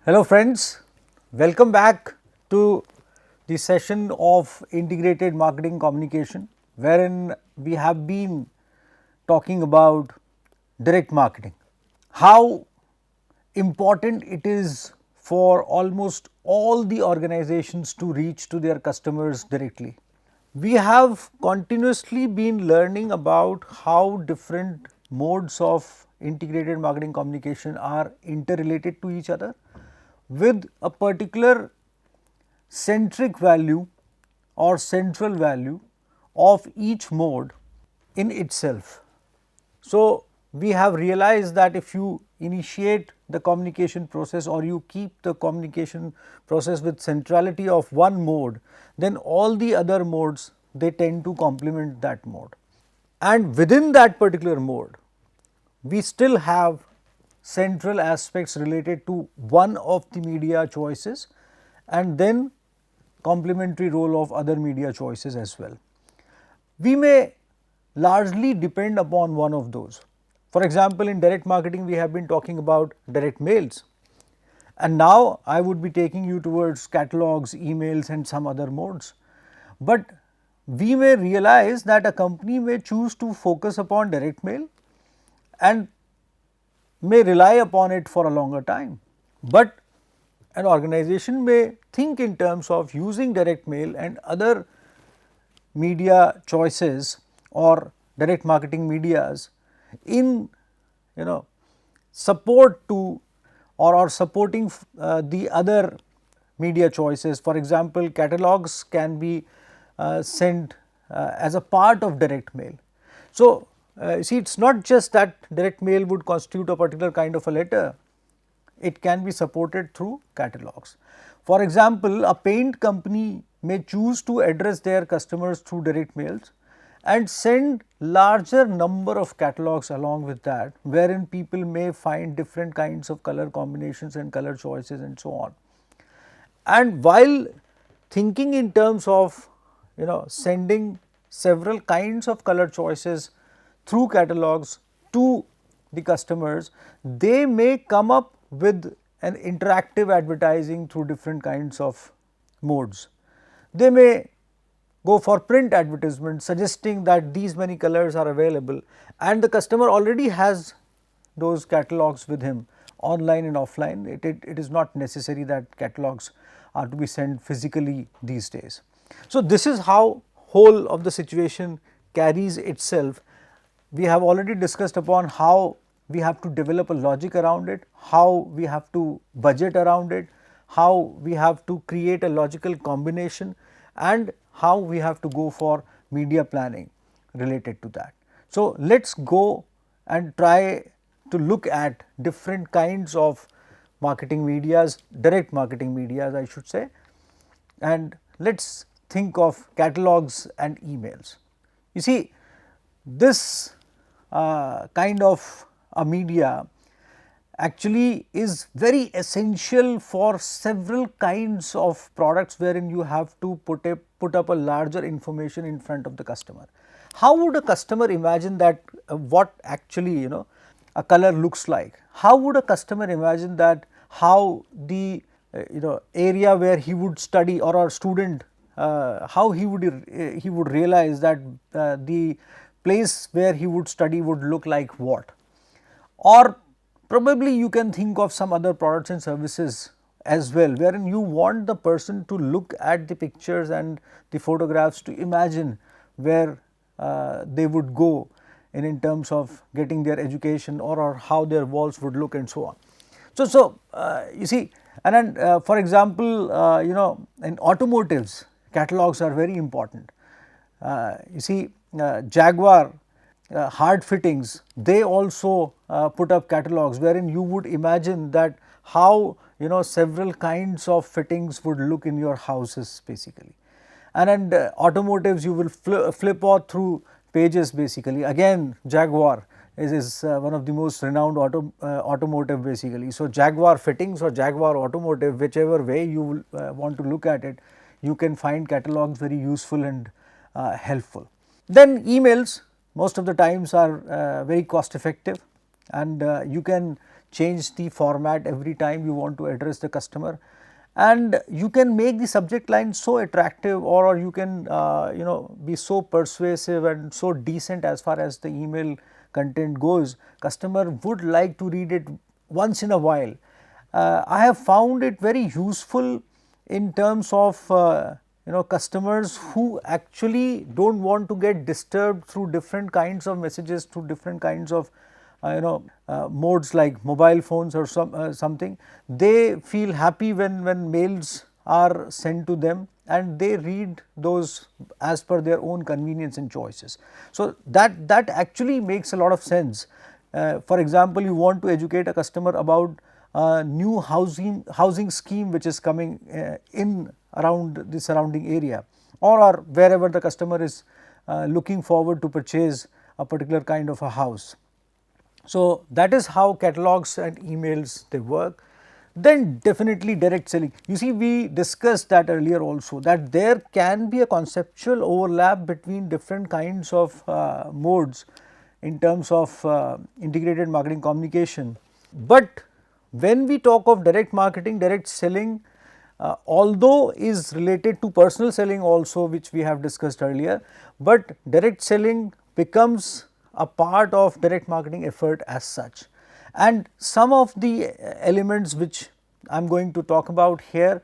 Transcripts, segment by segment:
Hello friends, welcome back to the session of integrated marketing communication, wherein we have been talking about direct marketing, how important it is for almost all the organizations to reach to their customers directly. We have continuously been learning about how different modes of integrated marketing communication are interrelated to each other with a particular centric value or central value of each mode in itself. So, we have realized that if you initiate the communication process or you keep the communication process with centrality of one mode, then all the other modes they tend to complement that mode. And within that particular mode, we still have central aspects related to one of the media choices and then complementary role of other media choices as well. We may largely depend upon one of those. For example, in direct marketing we have been talking about direct mails, and now I would be taking you towards catalogs, emails and some other modes. But we may realize that a company may choose to focus upon direct mail and may rely upon it for a longer time, but an organization may think in terms of using direct mail and other media choices or direct marketing medias in support to or supporting the other media choices. For example, catalogs can be sent as a part of direct mail. So, see, it is not just that direct mail would constitute a particular kind of a letter, it can be supported through catalogs. For example, a paint company may choose to address their customers through direct mails and send larger number of catalogs along with that, wherein people may find different kinds of color combinations and color choices and so on. And while thinking in terms of sending several kinds of color choices through catalogs to the customers, they may come up with an interactive advertising through different kinds of modes. They may go for print advertisement suggesting that these many colors are available, and the customer already has those catalogs with him online and offline. It is not necessary that catalogs are to be sent physically these days. So, this is how whole of the situation carries itself. We have already discussed upon how we have to develop a logic around it, how we have to budget around it, how we have to create a logical combination, and how we have to go for media planning related to that. So, let us go and try to look at different kinds of marketing medias, direct marketing medias I should say, and let us think of catalogs and emails. You see, this kind of a media actually is very essential for several kinds of products wherein you have to put up a larger information in front of the customer. How would a customer imagine that what actually a color looks like? How would a customer imagine that how the area where he would study, or a student how he would realize that the place where he would study would look like what? Or probably you can think of some other products and services as well, wherein you want the person to look at the pictures and the photographs to imagine where they would go in terms of getting their education, or how their walls would look and so on. So, you see, and then for example, in automotives, catalogs are very important. You see, Jaguar hard fittings, they also put up catalogs wherein you would imagine that how several kinds of fittings would look in your houses basically. And then automotives, you will flip out through pages basically. Again, Jaguar is one of the most renowned automotive basically. So, Jaguar fittings or Jaguar automotive, whichever way you will want to look at it, you can find catalogs very useful and helpful. Then emails most of the times are very cost effective, and you can change the format every time you want to address the customer, and you can make the subject line so attractive, or you can be so persuasive and so decent as far as the email content goes. Customer would like to read it once in a while. I have found it very useful in terms of customers who actually don't want to get disturbed through different kinds of messages, through different kinds of modes like mobile phones or something. They feel happy when mails are sent to them, and they read those as per their own convenience and choices. So that actually makes a lot of sense. For example, you want to educate a customer about a new housing scheme which is coming in around the surrounding area, or wherever the customer is looking forward to purchase a particular kind of a house. So that is how catalogs and emails they work. Then definitely direct selling. You see, we discussed that earlier also, that there can be a conceptual overlap between different kinds of modes in terms of integrated marketing communication. But when we talk of direct marketing, direct selling, although is related to personal selling also, which we have discussed earlier, but direct selling becomes a part of direct marketing effort as such. And some of the elements which I am going to talk about here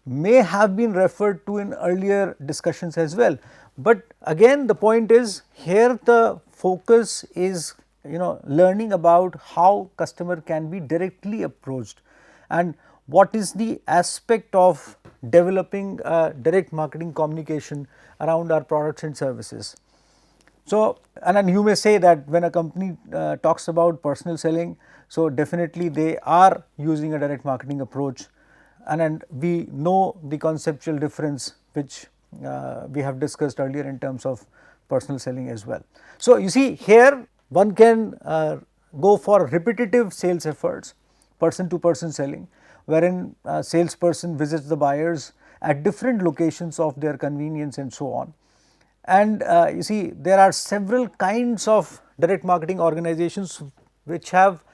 may have been referred to in earlier discussions as well. But again, the point is, here the focus is learning about how customer can be directly approached, and what is the aspect of developing direct marketing communication around our products and services. So, and then you may say that when a company talks about personal selling, so definitely they are using a direct marketing approach, and we know the conceptual difference which we have discussed earlier in terms of personal selling as well. So, you see, here one can go for repetitive sales efforts, person to person selling, wherein a salesperson visits the buyers at different locations of their convenience and so on. And you see, there are several kinds of direct marketing organizations which have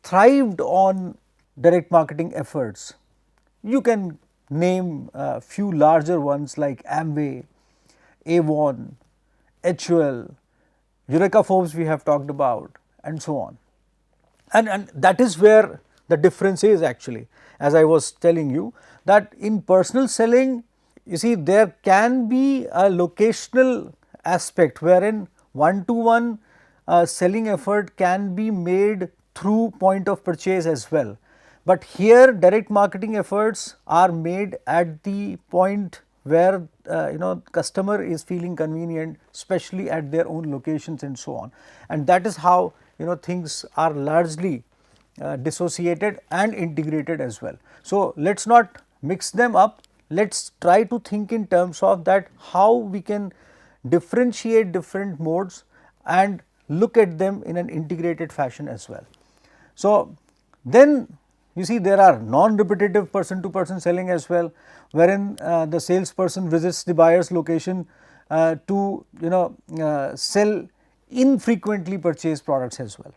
thrived on direct marketing efforts. You can name a few larger ones like Amway, Avon, HUL, Eureka Forbes we have talked about, and so on. And that is where the difference is actually, as I was telling you, that in personal selling, you see, there can be a locational aspect wherein one-to-one selling effort can be made through point of purchase as well. But here direct marketing efforts are made at the point where customer is feeling convenient, especially at their own locations and so on. And that is how things are largely dissociated and integrated as well. So, let us not mix them up. Let us try to think in terms of that, how we can differentiate different modes and look at them in an integrated fashion as well. So, then you see, there are non-repetitive person to person selling as well, wherein the salesperson visits the buyer's location to sell infrequently purchased products as well.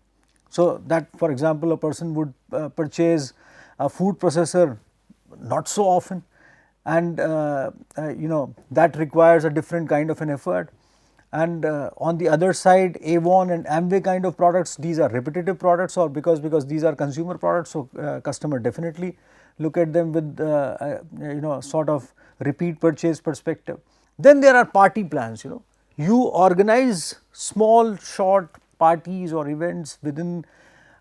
So, that for example, a person would purchase a food processor not so often, and that requires a different kind of an effort. And on the other side, Avon and Amway kind of products, these are repetitive products, or because these are consumer products, so customer definitely look at them with sort of repeat purchase perspective. Then there are party plans. You organize small short parties or events within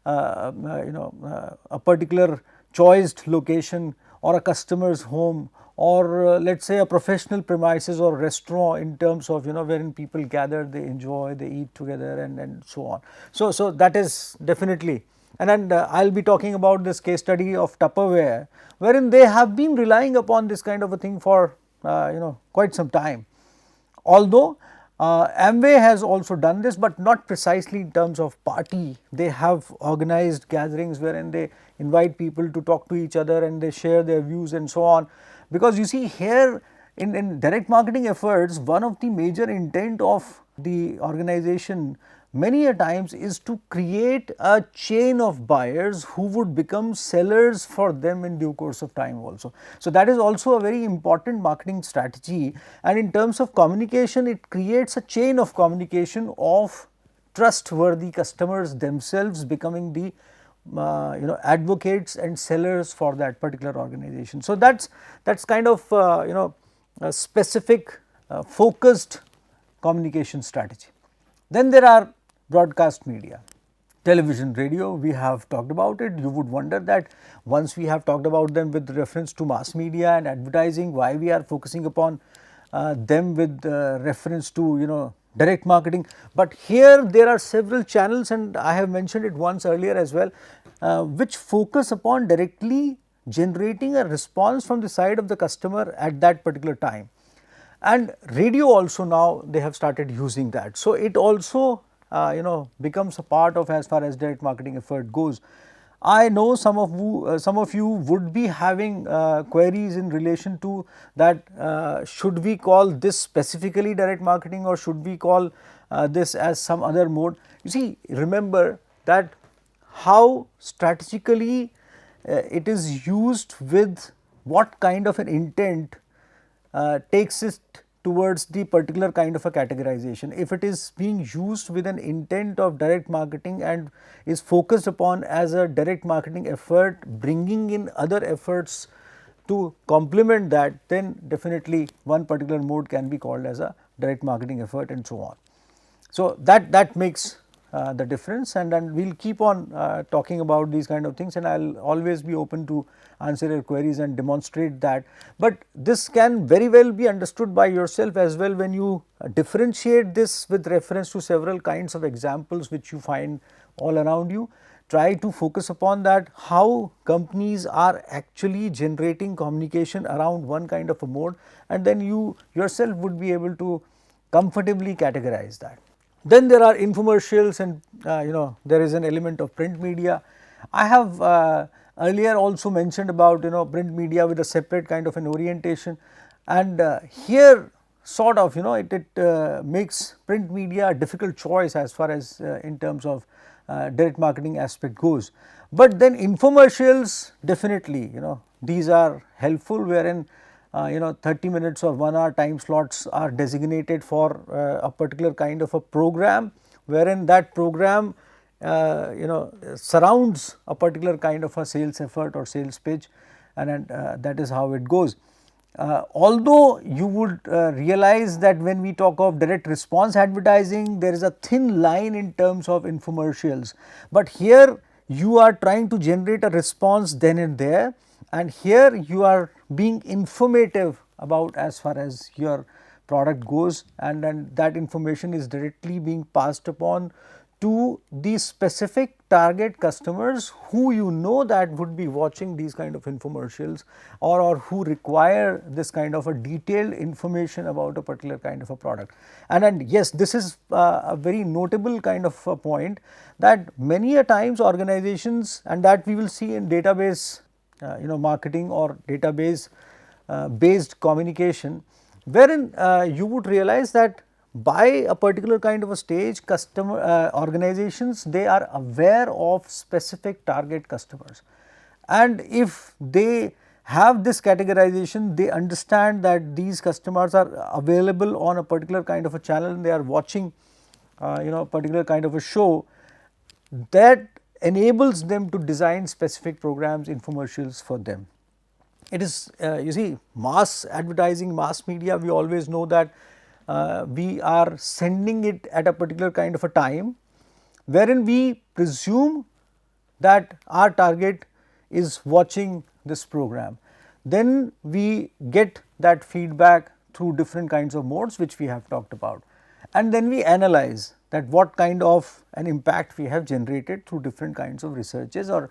a particular choiced location, or a customer's home, or let us say a professional premises or restaurant, in terms of wherein people gather, they enjoy, they eat together, and so on. So that is definitely, and I will be talking about this case study of Tupperware, wherein they have been relying upon this kind of a thing for quite some time. Although Amway has also done this, but not precisely in terms of party. They have organized gatherings wherein they invite people to talk to each other, and they share their views and so on. Because you see, here in direct marketing efforts, one of the major intent of the organization many a times is to create a chain of buyers who would become sellers for them in due course of time also. So, that is also a very important marketing strategy, and in terms of communication it creates a chain of communication of trustworthy customers themselves becoming the advocates and sellers for that particular organization. So, that is kind of a specific focused communication strategy. Then there are broadcast media, television, radio, we have talked about it. You would wonder that once we have talked about them with reference to mass media and advertising, why we are focusing upon them with reference to direct marketing. But here there are several channels, and I have mentioned it once earlier as well, which focus upon directly generating a response from the side of the customer at that particular time. And radio also now they have started using that. So, it also becomes a part of as far as direct marketing effort goes. I know some of you would be having queries in relation to that, should we call this specifically direct marketing or should we call this as some other mode. You see, remember that how strategically it is used with what kind of an intent takes it towards the particular kind of a categorization. If it is being used with an intent of direct marketing and is focused upon as a direct marketing effort, bringing in other efforts to complement that, then definitely one particular mode can be called as a direct marketing effort and so on. So, that makes the difference, and we will keep on talking about these kind of things, and I will always be open to answer your queries and demonstrate that. But this can very well be understood by yourself as well when you differentiate this with reference to several kinds of examples which you find all around you. Try to focus upon that, how companies are actually generating communication around one kind of a mode, and then you yourself would be able to comfortably categorize that. Then there are infomercials, and there is an element of print media. I have earlier also mentioned about print media with a separate kind of an orientation, and here sort of it makes print media a difficult choice as far as in terms of direct marketing aspect goes. But then infomercials, definitely these are helpful, wherein 30 minutes or 1 hour time slots are designated for a particular kind of a program, wherein that program surrounds a particular kind of a sales effort or sales pitch, and that is how it goes. Although you would realize that when we talk of direct response advertising, there is a thin line in terms of infomercials, but here you are trying to generate a response then and there, and here you are being informative about as far as your product goes, and then that information is directly being passed upon to the specific target customers who that would be watching these kind of infomercials, or who require this kind of a detailed information about a particular kind of a product. And yes, this is a very notable kind of a point, that many a times organizations, and that we will see in database marketing or database based communication, wherein you would realize that by a particular kind of a stage, customer organizations, they are aware of specific target customers, and if they have this categorization, they understand that these customers are available on a particular kind of a channel and they are watching a particular kind of a show, that enables them to design specific programs, infomercials for them. It is you see, mass advertising, mass media, we always know that we are sending it at a particular kind of a time, wherein we presume that our target is watching this program. Then we get that feedback through different kinds of modes which we have talked about, and then we analyze that what kind of an impact we have generated through different kinds of researches, or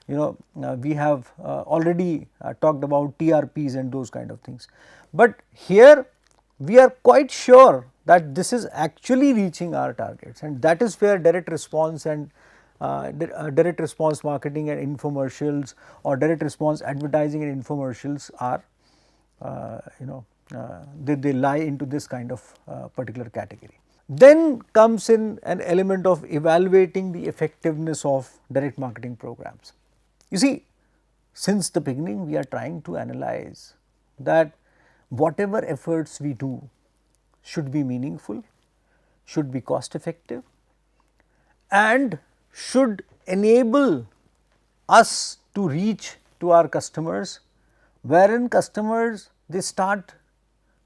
we have already talked about TRPs and those kind of things. But here we are quite sure that this is actually reaching our targets, and that is where direct response and direct response marketing and infomercials, or direct response advertising and infomercials are they lie into this kind of particular category. Then comes in an element of evaluating the effectiveness of direct marketing programs. You see, since the beginning we are trying to analyze that whatever efforts we do should be meaningful, should be cost effective, and should enable us to reach to our customers, wherein customers they start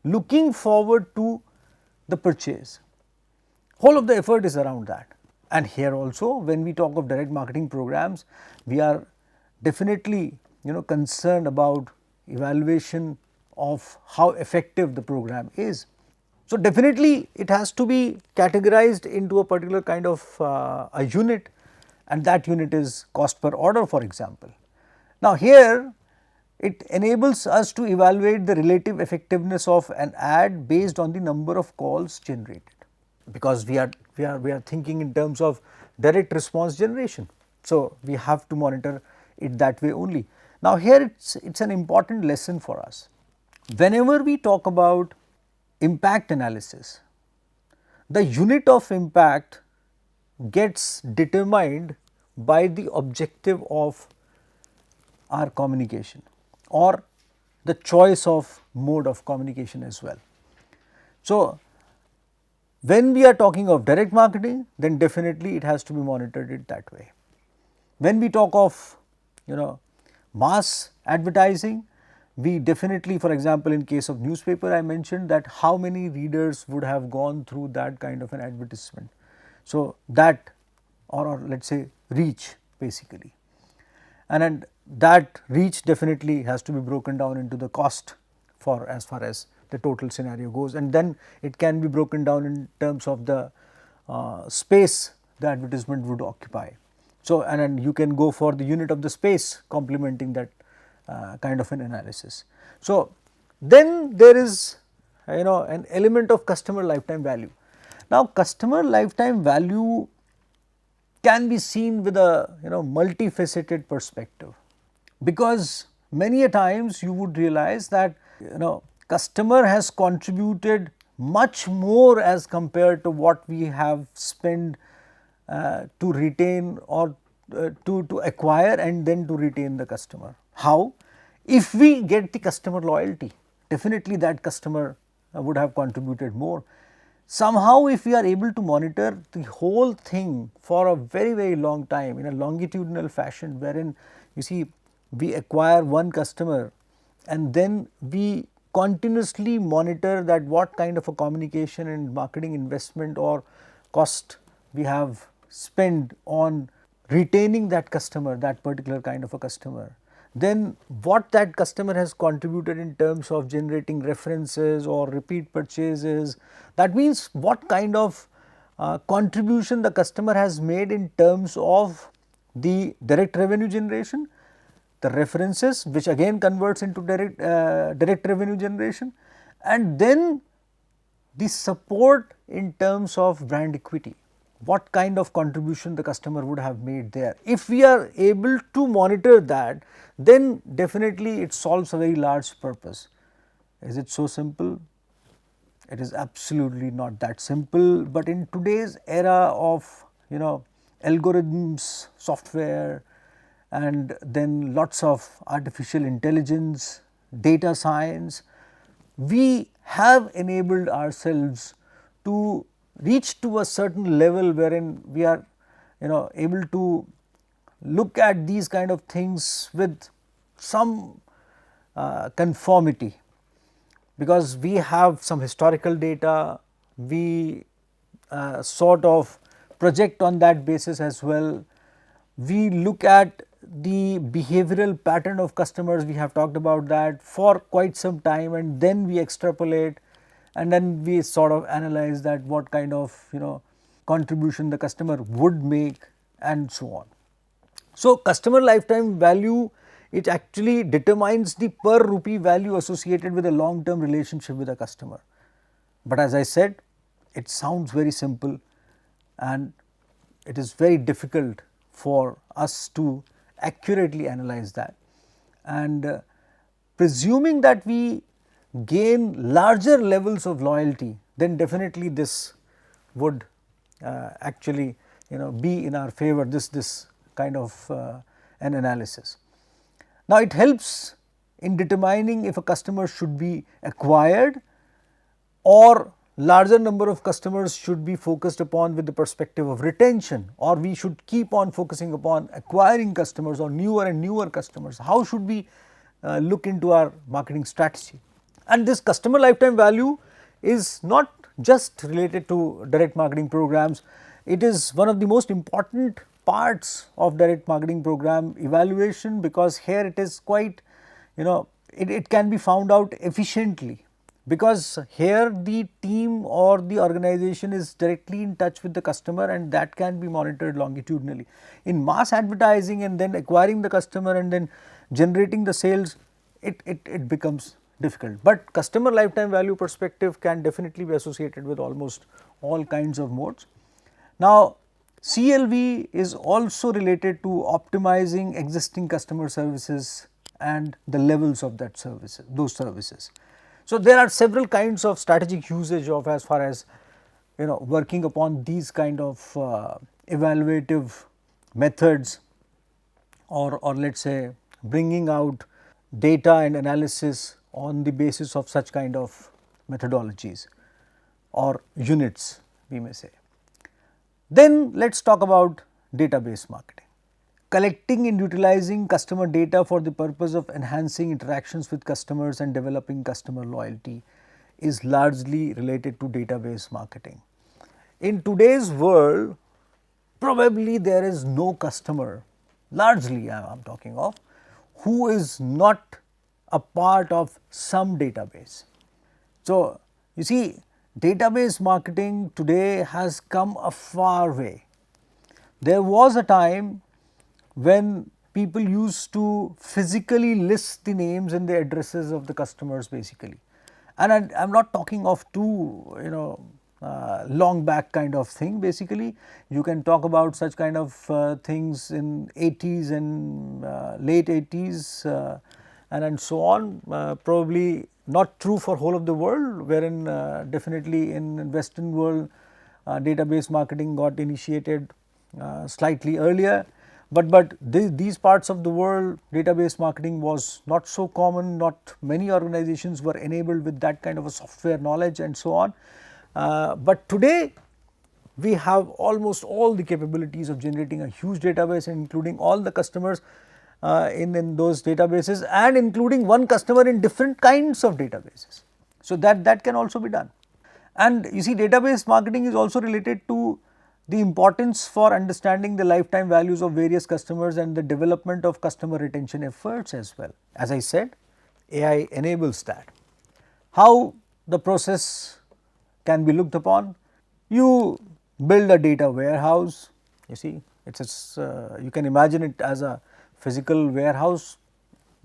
looking forward to the purchase. Whole of the effort is around that. And here also when we talk of direct marketing programs, we are definitely concerned about evaluation of how effective the program is. So, definitely it has to be categorized into a particular kind of a unit, and that unit is cost per order, for example. Now, here it enables us to evaluate the relative effectiveness of an ad based on the number of calls generated, because we are thinking in terms of direct response generation. So, we have to monitor it that way only. Now, here it's an important lesson for us. Whenever we talk about impact analysis, the unit of impact gets determined by the objective of our communication or the choice of mode of communication as well. So, when we are talking of direct marketing, then definitely it has to be monitored it that way. When we talk of mass advertising, we definitely, for example, in case of newspaper, I mentioned that how many readers would have gone through that kind of an advertisement. So, that or let us say reach basically, and that reach definitely has to be broken down into the cost for as far as the total scenario goes, and then it can be broken down in terms of the space the advertisement would occupy. So, and then you can go for the unit of the space complementing that kind of an analysis. So, then there is an element of customer lifetime value. Now, customer lifetime value can be seen with a multifaceted perspective, because many a times you would realize that customer has contributed much more as compared to what we have spent to retain or to acquire and then to retain the customer. How? If we get the customer loyalty, definitely that customer would have contributed more. Somehow if we are able to monitor the whole thing for a very long time in a longitudinal fashion, wherein you see we acquire one customer and then we continuously monitor that what kind of a communication and marketing investment or cost we have spent on retaining that customer, that particular kind of a customer, then what that customer has contributed in terms of generating references or repeat purchases. That means what kind of contribution the customer has made in terms of the direct revenue generation, the references which again converts into direct revenue generation, and then the support in terms of brand equity. What kind of contribution the customer would have made there. If we are able to monitor that, then definitely it solves a very large purpose. Is it so simple? It is absolutely not that simple, but in today's era of algorithms, software, and then lots of artificial intelligence, data science, we have enabled ourselves to reach to a certain level wherein we are able to look at these kind of things with some conformity, because we have some historical data, we sort of project on that basis as well. We look at the behavioral pattern of customers, we have talked about that for quite some time, and then we extrapolate and then we sort of analyze that what kind of contribution the customer would make and so on. So, customer lifetime value, it actually determines the per rupee value associated with a long term relationship with a customer. But as I said, it sounds very simple and it is very difficult for us to accurately analyze that, and presuming that we gain larger levels of loyalty, then definitely this would actually be in our favor, this kind of an analysis. Now, it helps in determining if a customer should be acquired or larger number of customers should be focused upon with the perspective of retention, or we should keep on focusing upon acquiring customers or newer and newer customers. How should we look into our marketing strategy? And this customer lifetime value is not just related to direct marketing programs. It is one of the most important parts of direct marketing program evaluation, because here it is quite, it can be found out efficiently, because here the team or the organization is directly in touch with the customer, and that can be monitored longitudinally. In mass advertising and then acquiring the customer and then generating the sales, it becomes difficult. But customer lifetime value perspective can definitely be associated with almost all kinds of modes. Now, CLV is also related to optimizing existing customer services and the levels of that services, those services. So, there are several kinds of strategic usage of, as far as working upon these kind of evaluative methods, or let us say bringing out data and analysis on the basis of such kind of methodologies or units, we may say. Then let us talk about database marketing. Collecting and utilizing customer data for the purpose of enhancing interactions with customers and developing customer loyalty is largely related to database marketing. In today's world, probably there is no customer, largely I am talking of, who is not a part of some database. So, you see, database marketing today has come a far way. There was a time when people used to physically list the names and the addresses of the customers basically, and I am not talking of too long back kind of thing. Basically, you can talk about such kind of things in 80s and late 80s and so on, probably not true for whole of the world, wherein definitely in Western world database marketing got initiated slightly earlier. But these parts of the world, database marketing was not so common, not many organizations were enabled with that kind of a software knowledge and so on. But today we have almost all the capabilities of generating a huge database, including all the customers in those databases, and including one customer in different kinds of databases. So, that can also be done. And you see, database marketing is also related to the importance for understanding the lifetime values of various customers and the development of customer retention efforts as well. As I said, AI enables that. How the process can be looked upon? You build a data warehouse, you see, you can imagine it as a physical warehouse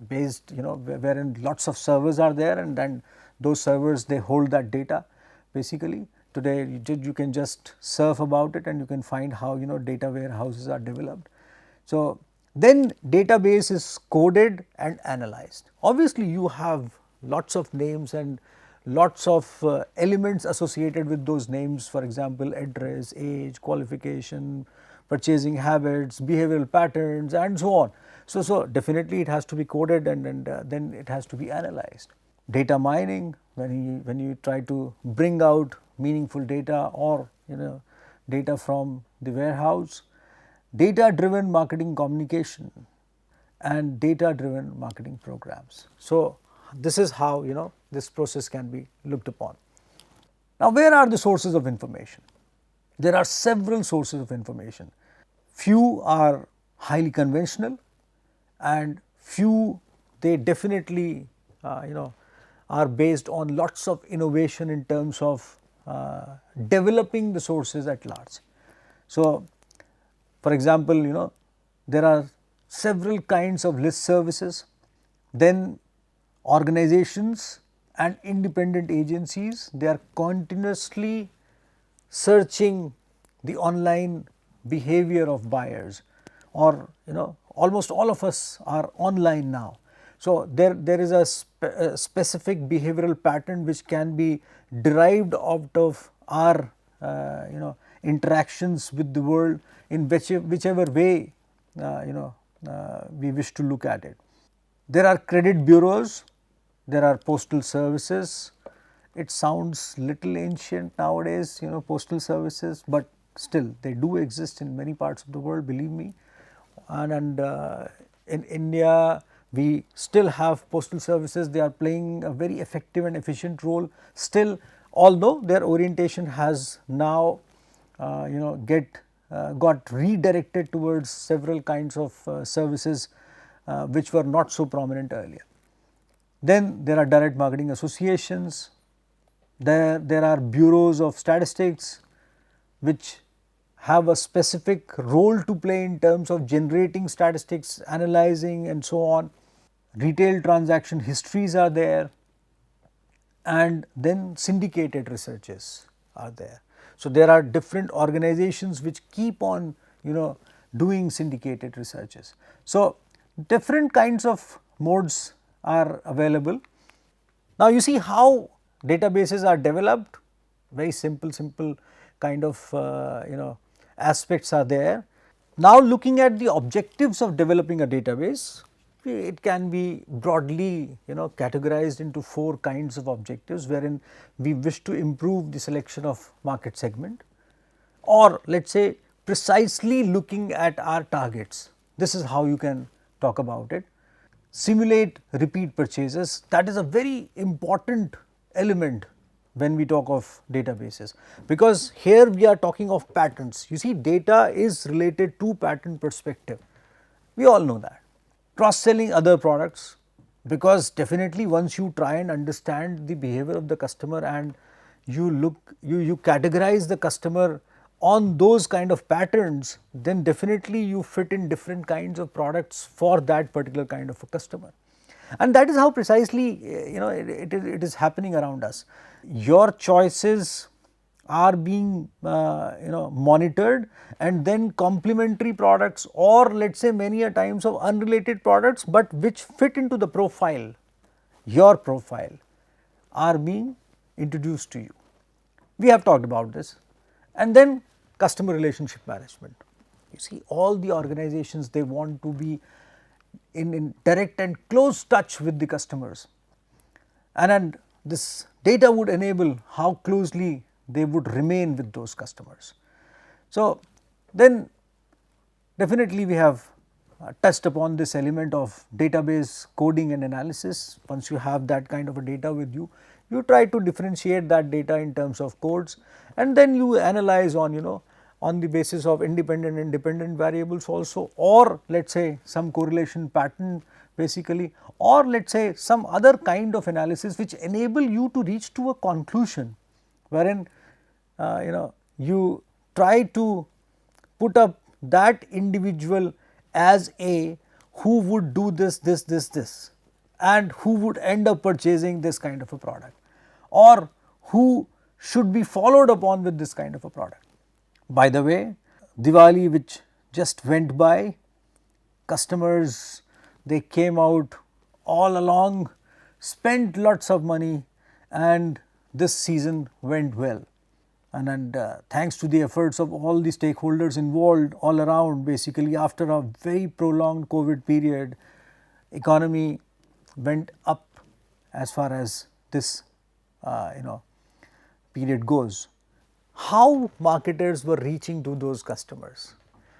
based, wherein lots of servers are there, and then those servers, they hold that data basically. Today you can just surf about it and you can find how data warehouses are developed. So, then database is coded and analyzed. Obviously, you have lots of names and lots of elements associated with those names, for example, address, age, qualification, purchasing habits, behavioral patterns and so on. So definitely it has to be coded and then it has to be analyzed. Data mining, when you try to bring out meaningful data or data from the warehouse. Data driven marketing communication and data driven marketing programs. So, this is how this process can be looked upon. Now, where are the sources of information? There are several sources of information. Few are highly conventional and few, they definitely are based on lots of innovation in terms of developing the sources at large. So, for example, there are several kinds of list services, then organizations and independent agencies, they are continuously searching the online behavior of buyers, or almost all of us are online now. So, there is a specific behavioral pattern which can be derived out of our interactions with the world in whichever way we wish to look at it. There are credit bureaus, there are postal services. It sounds little ancient nowadays, postal services, but still they do exist in many parts of the world, believe me. And in India, we still have postal services. They are playing a very effective and efficient role still, although their orientation has now got redirected towards several kinds of services which were not so prominent earlier. Then there are direct marketing associations, there are bureaus of statistics which have a specific role to play in terms of generating statistics, analyzing and so on. Retail transaction histories are there, and then syndicated researches are there. So, there are different organizations which keep on doing syndicated researches. So, different kinds of modes are available. Now, you see how databases are developed, very simple kind of aspects are there. Now, looking at the objectives of developing a database, it can be broadly categorized into 4 kinds of objectives, wherein we wish to improve the selection of market segment, or let us say precisely looking at our targets. This is how you can talk about it. Simulate repeat purchases, that is a very important element when we talk of databases, because here we are talking of patterns. You see, data is related to pattern perspective, we all know that. Cross selling other products, because definitely once you try and understand the behavior of the customer and you categorize the customer on those kind of patterns, then definitely you fit in different kinds of products for that particular kind of a customer. And that is how precisely it is happening around us. Your choices are being monitored, and then complementary products, or let us say many a times of unrelated products, but which fit into the profile, your profile, are being introduced to you. We have talked about this. And then customer relationship management. You see, all the organizations, they want to be in direct and close touch with the customers, and this data would enable how closely they would remain with those customers. So, then definitely we have touched upon this element of database coding and analysis. Once you have that kind of a data with you, you try to differentiate that data in terms of codes, and then you analyze on on the basis of independent and dependent variables also, or let us say some correlation pattern basically, or let us say some other kind of analysis which enable you to reach to a conclusion, wherein you try to put up that individual as a who would do this, and who would end up purchasing this kind of a product, or who should be followed upon with this kind of a product. By the way, Diwali which just went by, customers, they came out all along, spent lots of money, and this season went well. And thanks to the efforts of all the stakeholders involved all around, basically after a very prolonged COVID period, economy went up as far as this period goes. How marketers were reaching to those customers,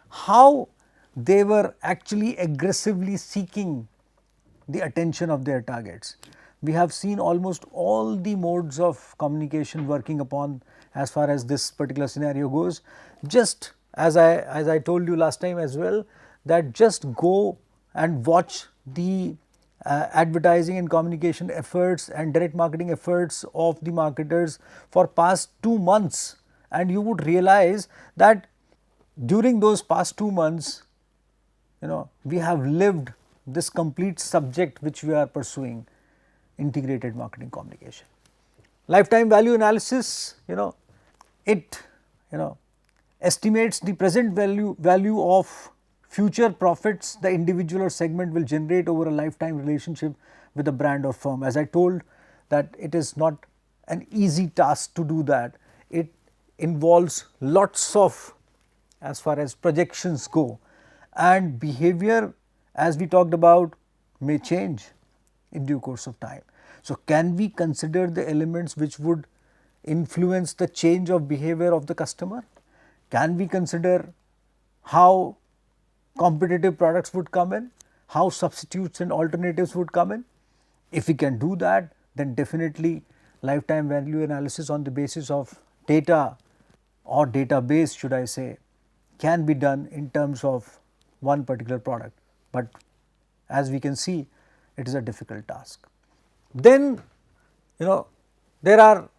how they were actually aggressively seeking the attention of their targets. We have seen almost all the modes of communication working upon as far as this particular scenario goes. Just as I told you last time as well, that just go and watch the advertising and communication efforts and direct marketing efforts of the marketers for past 2 months, and you would realize that during those past 2 months, we have lived this complete subject which we are pursuing, integrated marketing communication. Lifetime value analysis, it estimates the present value of future profits the individual or segment will generate over a lifetime relationship with a brand or firm. As I told that it is not an easy task to do that. It involves lots of, as far as projections go, and behavior, as we talked about, may change in due course of time. So, can we consider the elements which would influence the change of behavior of the customer? Can we consider how competitive products would come in, how substitutes and alternatives would come in? If we can do that, then definitely lifetime value analysis on the basis of data or database, should I say, can be done in terms of one particular product, but as we can see, it is a difficult task. Then there are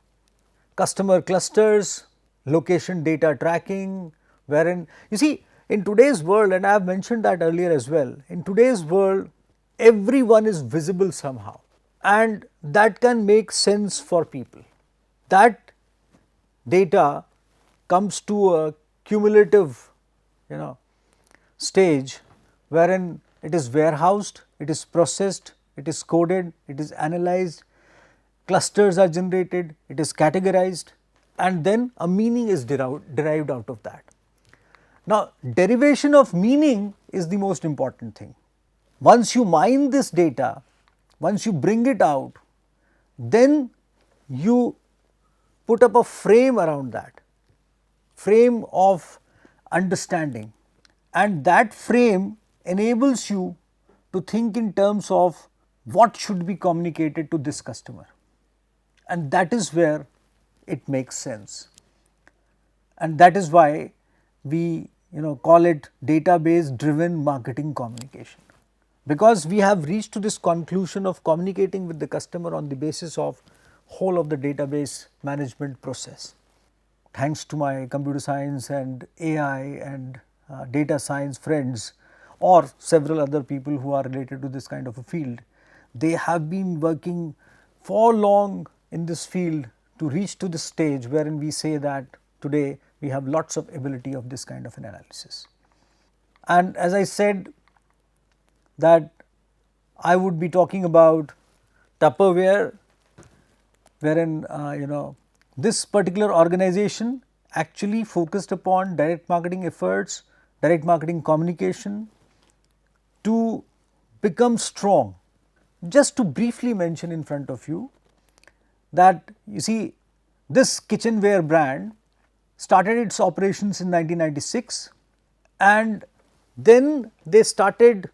customer clusters, location data tracking, wherein you see in today's world, and I have mentioned that earlier as well, in today's world everyone is visible somehow, and that can make sense for people. That data comes to a cumulative stage wherein it is warehoused, it is processed, it is coded, it is analyzed, clusters are generated, it is categorized, and then a meaning is derived out of that. Now, derivation of meaning is the most important thing. Once you mine this data, once you bring it out, then you put up a frame around that, frame of understanding, and that frame enables you to think in terms of what should be communicated to this customer, and that is where it makes sense, and that is why we call it database driven marketing communication, because we have reached to this conclusion of communicating with the customer on the basis of whole of the database management process. Thanks to my computer science and AI and data science friends, or several other people who are related to this kind of a field, they have been working for long in this field to reach to the stage wherein we say that today we have lots of ability of this kind of an analysis. And as I said that I would be talking about Tupperware, wherein this particular organization actually focused upon direct marketing efforts, direct marketing communication to become strong. Just to briefly mention in front of you that you see this kitchenware brand started its operations in 1996, and then they started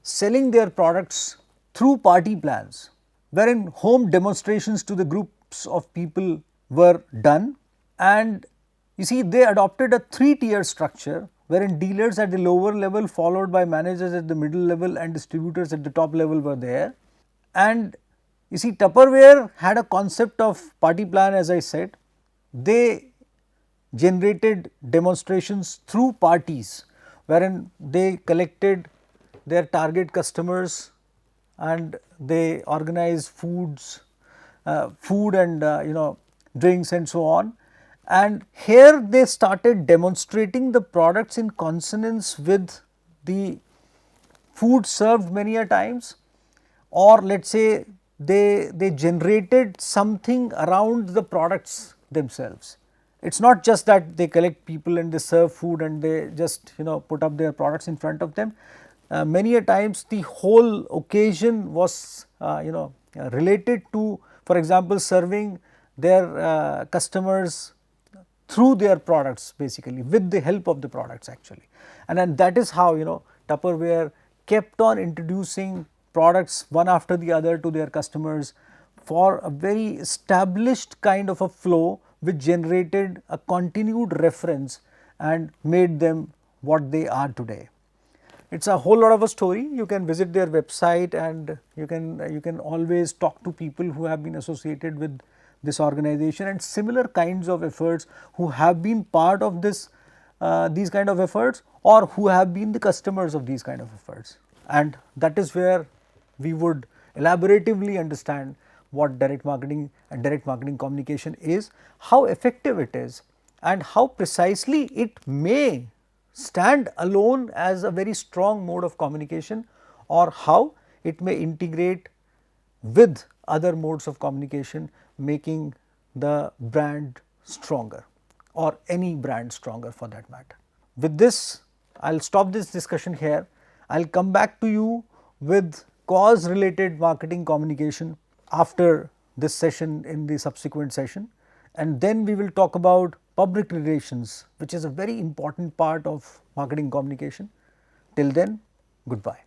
selling their products through party plans, wherein home demonstrations to the groups of people were done, and you see they adopted a 3-tier structure wherein dealers at the lower level followed by managers at the middle level and distributors at the top level were there. And you see Tupperware had a concept of party plan, as I said. They generated demonstrations through parties wherein they collected their target customers and they organized food and drinks and so on. And here they started demonstrating the products in consonance with the food served many a times, or let us say they generated something around the products themselves. It is not just that they collect people and they serve food and they just put up their products in front of them. Many a times the whole occasion was related to, for example, serving their customers through their products, basically with the help of the products actually. And then that is how Tupperware kept on introducing products one after the other to their customers for a very established kind of a flow which generated a continued reference and made them what they are today. It is a whole lot of a story. You can visit their website and you can always talk to people who have been associated with this organization and similar kinds of efforts, who have been part of this these kind of efforts or who have been the customers of these kind of efforts. And that is where we would elaboratively understand what direct marketing and direct marketing communication is, how effective it is, and how precisely it may stand alone as a very strong mode of communication, or how it may integrate with other modes of communication, making the brand stronger. or any brand stronger for that matter. With this, I will stop this discussion here. I will come back to you with cause related marketing communication after this session in the subsequent session, and then we will talk about public relations, which is a very important part of marketing communication. Till then, goodbye.